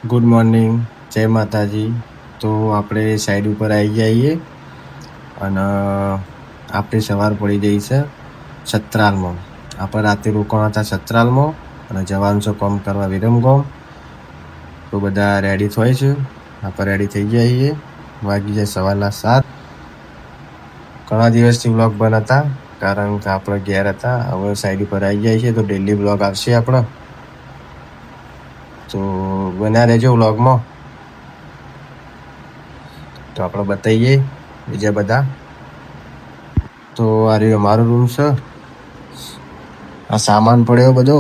Good morning, જય માતાજી. તો આપણે સાઈડ ઉપર આવી જઈએ અને આપણી સવાર પડી જઈ છે સતરાલમાં. આપણે રાતે રોકાણા હતા સતરાલમાં અને જવાનું છે કોમ કરવા વિરમગામ. તો બધા રેડી થાય છે, આપણે રેડી થઈ જઈએ. વાગી જાય સવારના 7. ઘણા દિવસથી વ્લોગ બનાવતા કારણ કે આપણે ઘેર હતા. હવે સાઈડ ઉપર આવી જાય છે તો ડેલી વ્લોગ આવશે આપણો. તો બન્યા રહેજો વ્લોગમાં. તો આપણે બતાવીએ બીજા બધા. તો આ રહ્યો મારો રૂમ છે. આ સામાન પડ્યો બધો,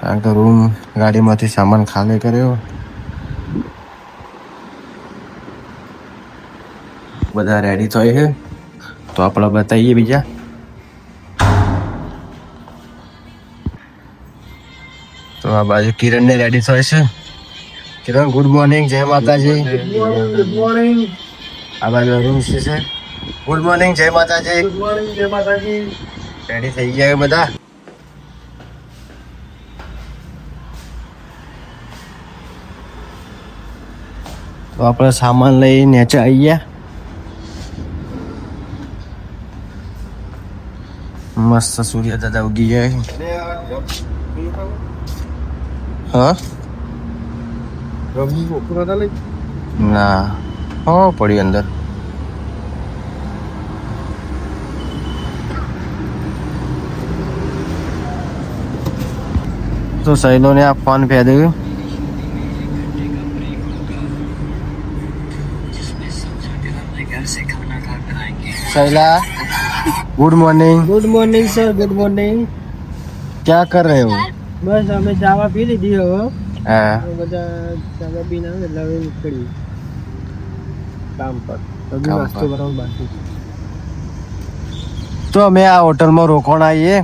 કારણ કે રૂમ ગાડીમાંથી સામાન ખાલી કર્યો. બધા રેડી થાય છે તો આપણે બતાવીએ બીજા. તો આ બાજુ કિરણને રેડી થાય છે. કિરણ ગુડ મોર્નિંગ, જય માતાજી. Good morning. આ બાજુ અરુણ છે. ગુડ મોર્નિંગ, જય માતાજી. ગુડ મોર્નિંગ, જય માતાજી. રેડી થઈ ગયા બધા. તો આપણે સામાન લઈ નીચે આવી ગયા. મસ્ત સૂર્ય દાદા ઉગી જાય. હા ના, હો પડી અંદર. તો સહેલો ને આ ફોન ફેંદ્યું. सैला good morning. Good morning sir, good morning. क्या कर रहे हो? બસ અમે ચાવા પી લીધી હવે. હા, બધા ચાવા પીને આવે એટલે હવે નીકળી કામ પર. હજુ કામ નાસ્તો પર. કરવાનો બાકી. તો અમે આ હોટલમાં રોકાણ આવીએ.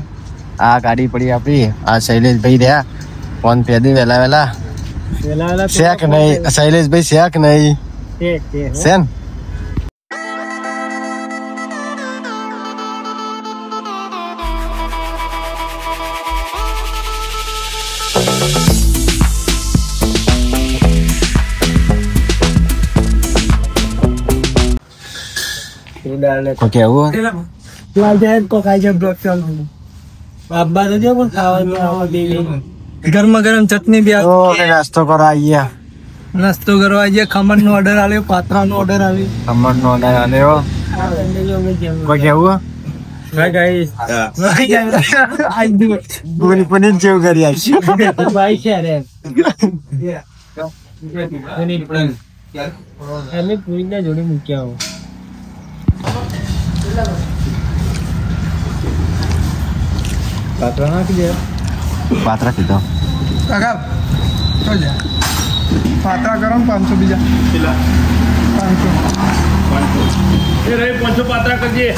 આ ગાડી પડી આપણી. આ શૈલેષભાઈ રહ્યા ફોન ફેંદી વેલા વેલા. વેલા વેલા શેક નહીં શૈલેષભાઈ, શેક નહીં ઠીક ઠીક હો. શેન. કોઈ કેવું? લાલ જાય તો ખાઈ જાય બ્લોક ચાલુ. બાબા તો જો પણ ખાવાનું આવા દેવી. ગરમા ગરમ ચટણી બી તો અમે નાસ્તો કરવા આવીએ. નાસ્તો કરવા જઈએ. ખમણ નો ઓર્ડર આવ્યો, પાત્રા નો ઓર્ડર આવ્યો. ખમણનો ઓર્ડર આલ્યો. કોઈ કેવું? પૂરી પનીર જેવું કરી આપશે. ભાઈ છે રે અમે પૂરી ના જોડે મૂક્યા હો. પાત્રા નાખી દે. પાત્રા કીધો. પાત્રા ગરમ 500 બીજા 500 પાત્રા કરજે.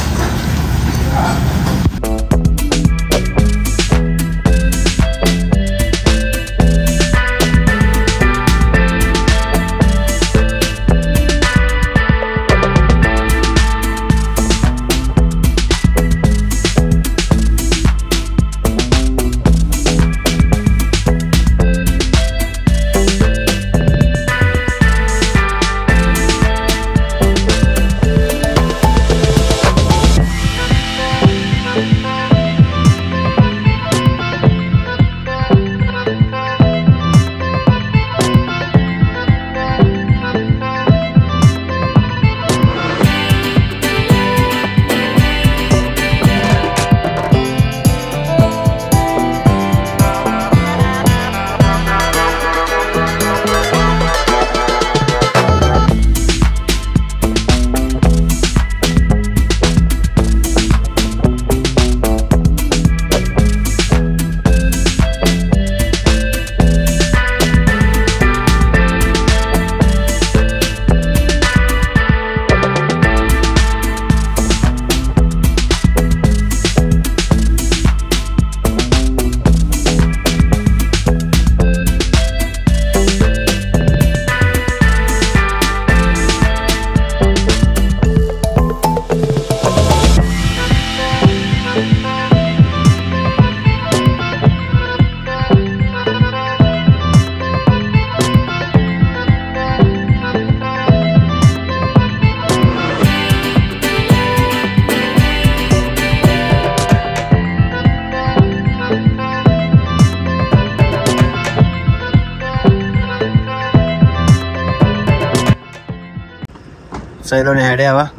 સહેલોને હેડે આવા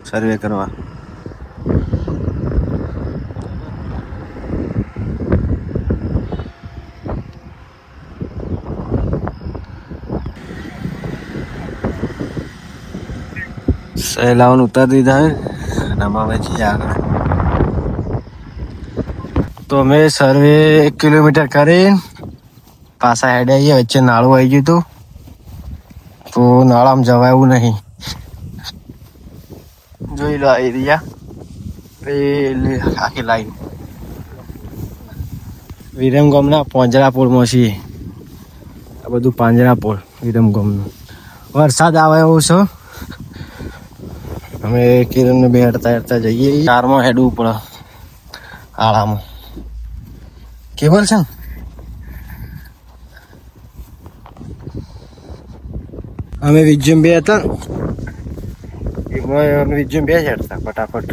સર્વે કરવા. સહેલાઓને ઉતારી દીધા હે અને અમે જઈએ આગળ. તો અમે સર્વે 1 કિલોમીટર કરીને પાછા હેડે આવીએ. વચ્ચે નાળું આવી ગયું હતું તો નાળામાં જવાય એવું નહીં. જોઈ લો આ એરિયા આખી લાઈન વિરમગામના પાંજરાપોળમાં છીએ. આ બધું પાંજરાપોળ વિરમગામનું. વરસાદ આવે એવું છે. અમે કિરણને બે હેડતા જઈએ. કારમાં હેડવું પડે આળામાં. કેબલ છે ને અમે વિજ્યુમ બે હતા એમાં વિજ્યુમ બે જ હેડતા ફટાફટ.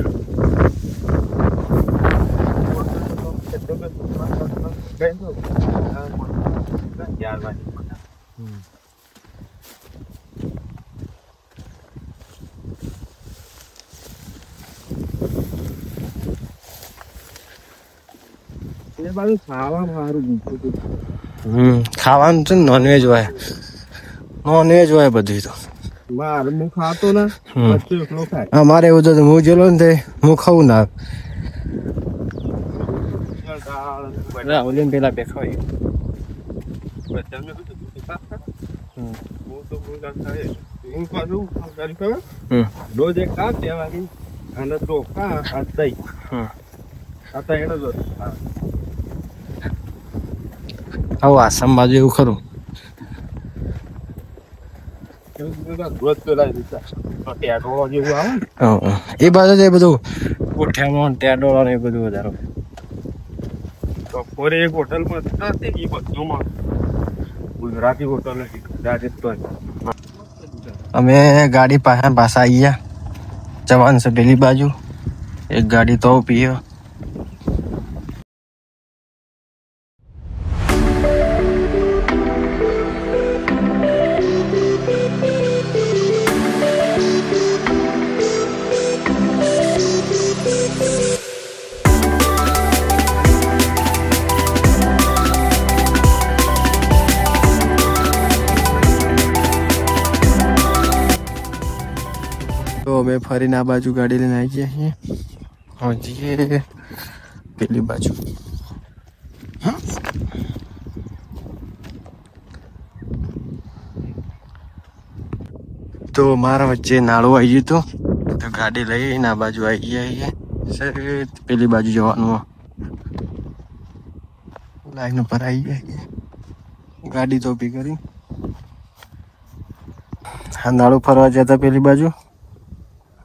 ખાવાનું છે નોનવેજ હોય. નોનવેજ હોય બધું તો ખાતો ને. અમારે એવું તો હું જેલો ને તે હું ખાવું ના પેલા બે ખાઈ. રોજ એક કામ દેવાની અને ચોખા આ દહીં આ એને જ આવું આસામ બાજુ એવું ખરું. એ બાજુ એ બધું કોઠિયામાં ટેડોળા ને એ બધું વધારે. બપોરે એક હોટલમાં બધુંમાં ગુજરાતી હોટલ હતી રાજસ્થાન. અમે ગાડી પાછા આવી ગયા. જવાનું છે પેલી બાજુ. એક ગાડી તો પીએ. તો અમે ફરીને આ બાજુ ગાડી લઈને આવી ગયા છીએ. જઈએ પેલી બાજુ. તો મારા વચ્ચે નાળું આવી ગયું હતું તો ગાડી લઈને આ બાજુ આવી ગયા સર. પેલી બાજુ જવાનું લાઈન ઉપર આવી ગયા. ગાડી તો ઊભી કરી. આ નાળું ફરવા જતા પેલી બાજુ.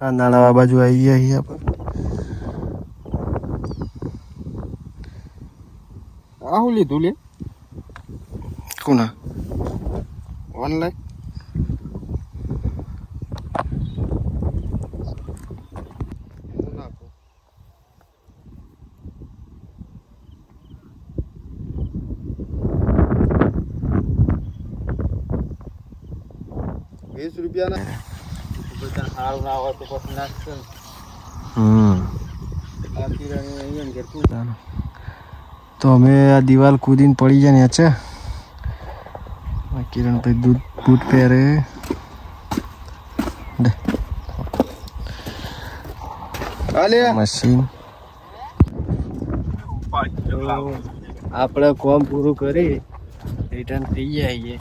આ નાળા આ બાજુ આવી ગયા અહીંયા પર. આહુ લીધું લે કોના ઓનલાઈન. 20 રૂપિયાના બધા સારું ના હોય તો પછી નાખશે ને. તો અમે આ દિવાલ કૂદીને પડી જાય ને છે. કિરણ ભાઈ દૂધ બૂટ પહેરે. મશીન આપણે કોમ પૂરું કરી રિટર્ન થઈ જઈએ.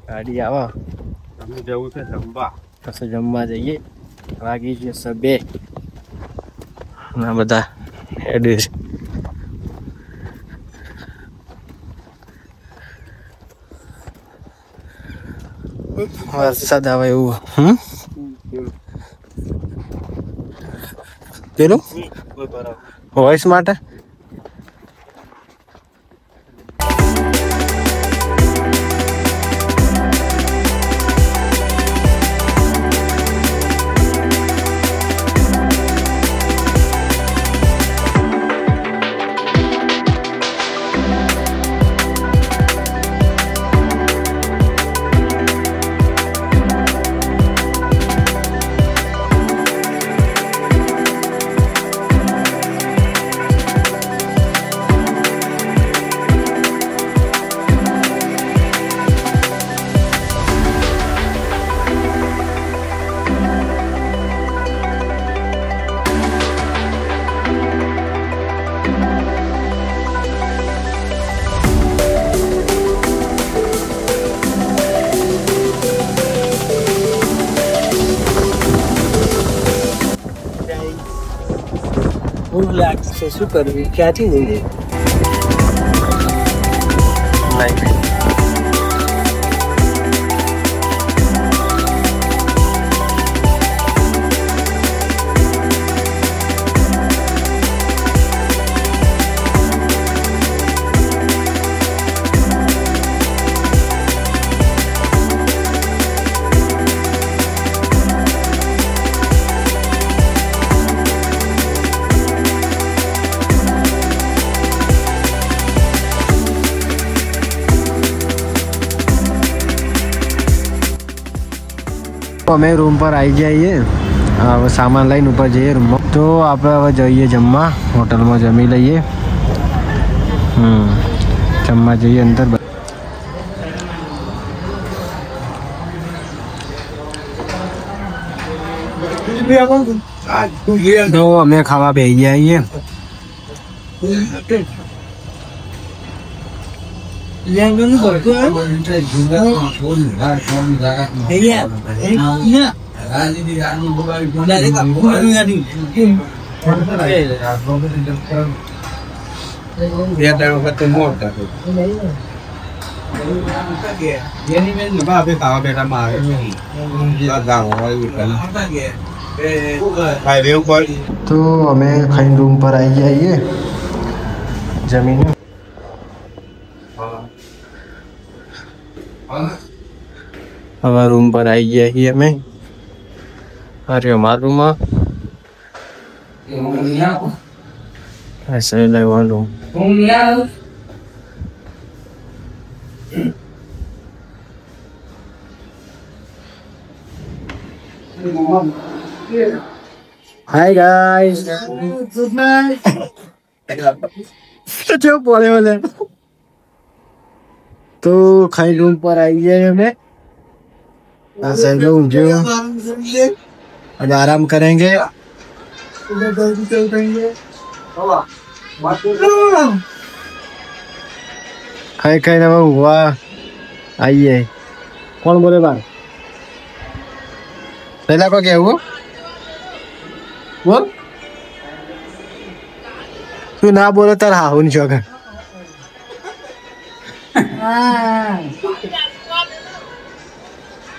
ગાડી આવા અમે જવું છે જમવા. પછી જમવા જઈએ. વાગી જશે 2 ના બધા એડ્રેસ. વરસાદ આવે એવું. પેલું વોઇસ માટે ભૂખ લાગશે છે, શું કરવું? ક્યાંથી લઈએ? અમે રૂમ પર આવી જઈએ, હવે સામાન લઈને ઉપર જઈએ રૂમમાં. તો આપણે હવે જઈએ જમવા, હોટલમાં જમી લઈએ. જમવા જઈએ અંદર. તો અમે ખાવા બેસી જઈએ. તો અમે ખાઈને રૂમ પર આવી જઈએ જમીને. હવે રૂમ પર આવી ગયા છીએ અમે. અરે અમારા રૂમમાં લેવાનું. Hi guys, good night. જો બોલે બોલે તો ખાઈ રૂમ પર આવી ગયા અમે. ऐसे लोग जो अब आराम करेंगे. खाई खाई ना हुआ. आइए. कौन बोले बार? पहला को क्या हुआ? बोल. तू ना बोले तर हाँ नहीं चौका.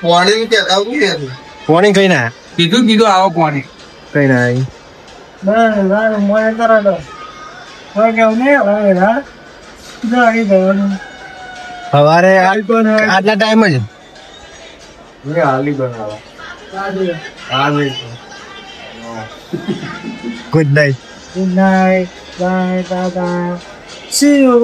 પાણી કે આવું કે પાણી કઈ ના કીધું આવો પાણી કઈ ના આવી. સવારે આટલા ટાઈમ જ હાલી બનાવવા. Good night. Good night. Bye. Bye. See you.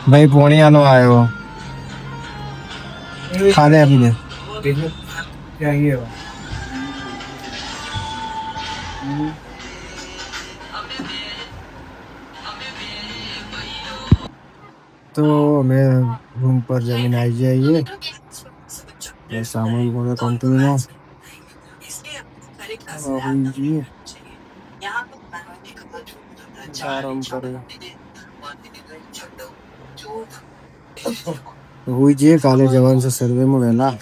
ભાઈ પોણિયાનો આવ્યો. ખાને આપીને તો અમે રૂમ પર જમીને આવી જઈએ. સામાન બોલે કંપનીનો આરામ કરે. હોઈ જઈએ, કાલે જવાનું છે સર્વેમાં વહેલા.